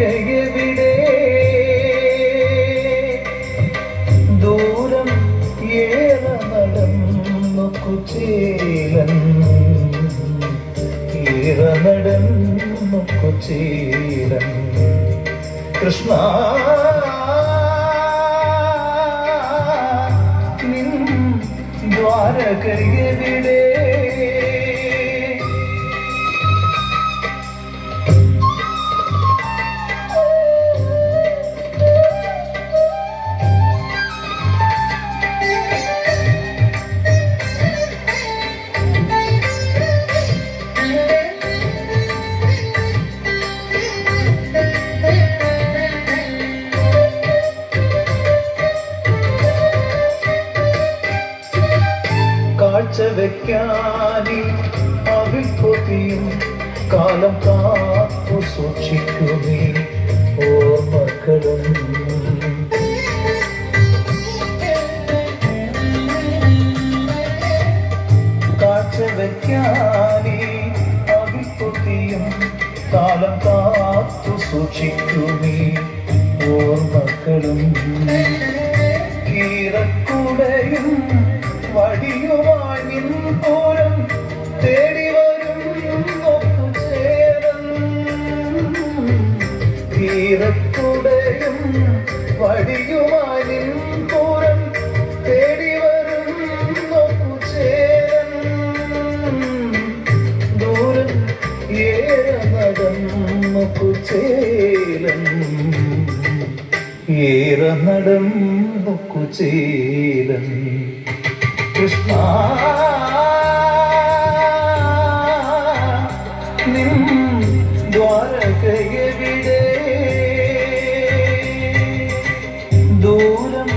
ദ്വാരകയെവിടെ ദൂരം ഏറെ നടന്നു കുചേലൻ ഏറെ നടന്നു കുചേലൻ കൃഷ്ണ നിൻ ദ്വാരകയെവിടെ കാഴ്ചവെക്കാനി അവിൽപ്പൊതിയും കാലം കാത്തു സൂക്ഷിക്കുമേ ഓർമ്മകളും കാഴ്ചവെക്കാനി അവിൽപ്പൊതിയും കാലം കാത്തു സൂക്ഷിക്കുമേ ഓർമ്മകളും കീറക്കുടയും വടിയുമായി പൂരം തേടി വരും ഒത്തുചേരൻ കീറക്കുടയും വടിയുമായി പൂരം തേടി വരും ഒത്തുചേരൻ ദൂരം ഏറെ നടന്നു കുചേലൻ ഏറെ നടന്നു കുചേലൻ കൃഷ്ണ നിൻ ദ്വാരകയെവിടെ ദൂരം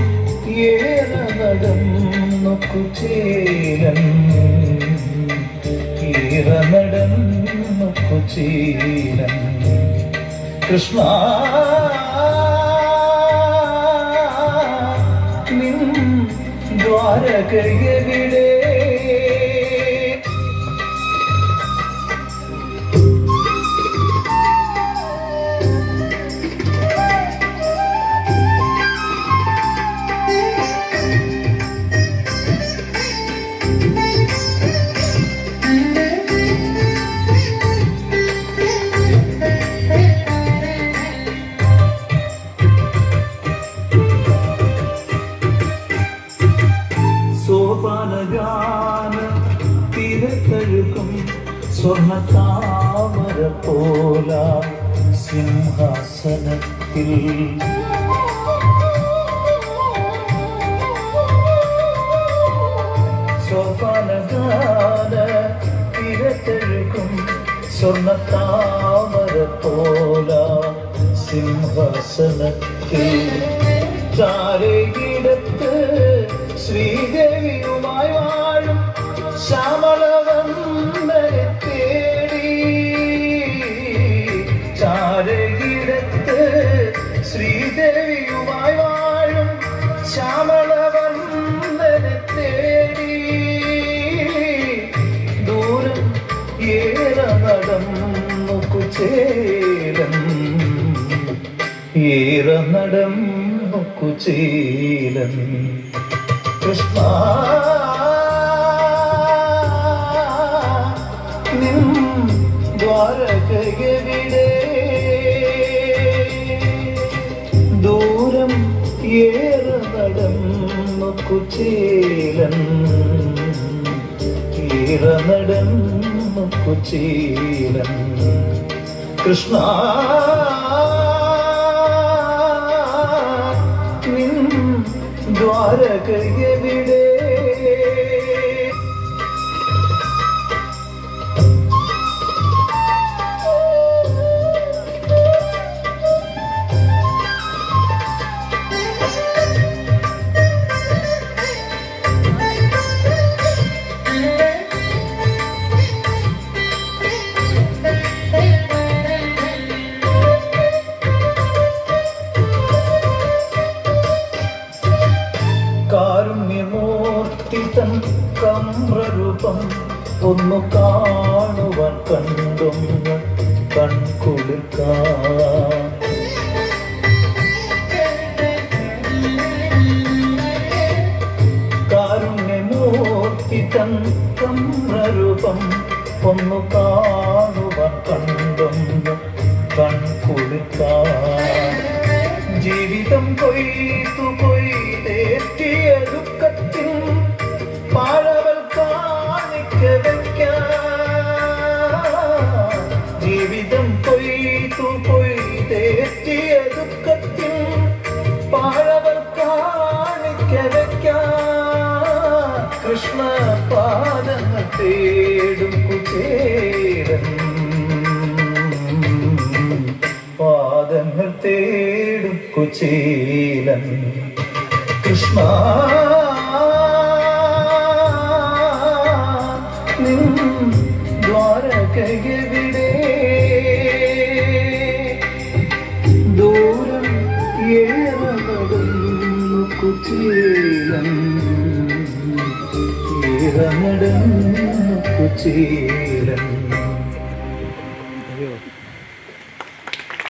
ഏറെ നടന്നു കുചേലൻ ഏറെ നടന്നു കുചേലൻ കൃഷ്ണ നിൻ ദ്വാരകയെവിടെ സോപാനഗാന തിരത്തഴുകും സ്വർണ്ണതാമര പോല സിംഹാസനത്തിൽ സോപാനഗാന തിരത്തഴുകും സ്വർണ്ണതാമര പോല സിംഹാസനത്തിൽ ചാരയിടത്ത് ശ്രീദേവിയുമായി വാഴും ശ്യാമളവന്ദനെ തേടി ചാരയിടത്ത് ശ്രീദേവിയുമായി വാഴും ശ്യാമളവന്ദനെ തേടി ദൂരം ഏറെ നടന്നു കുചേലൻ ഏറെ നടന്നു കുചേലൻ കൃഷ്ണ നിൻ ദ്വാരകയെവിടെ ദൂരം ഏറെ നടന്നു കുചേലൻ ഏറെ നടന്നു കുചേലൻ കൃഷ്ണ നിൻ ദ്വാരകയെവിടെ കാരുണ്യമൂർത്തിതൻ കമ്രരൂപം ഒന്നു കാണുവാൻ കണ്ടൊന്ന് കൺകുളിർക്കാൻ ഒന്നു കാണുവാൻ കണ്ടൊന്ന് കൺകുളിർക്കാൻ ജീവിതം കൊയ്തു കൊയ്തേറ്റിയ ദുഃഖത്തിൽ പാഴവൽ കാണിക്ക വയ്ക്കാൻ ജീവിതം കൊയ്തു കൊയ്തേറ്റിയ ദുഃഖത്തിൽ പാഴവൽ കാണിക്ക വയ്ക്കാൻ കൃഷ്ണ പാദങ്ങൾ തേടും കുചേലൻ പാദങ്ങൾ തേടും കുചേലൻ കൃഷ്ണ നിൻ ദ്വാരകയെവിടെ ദൂരം ഏറെ നടന്നു കുചേലൻ ഏറെ നടന്നു കുചേലൻ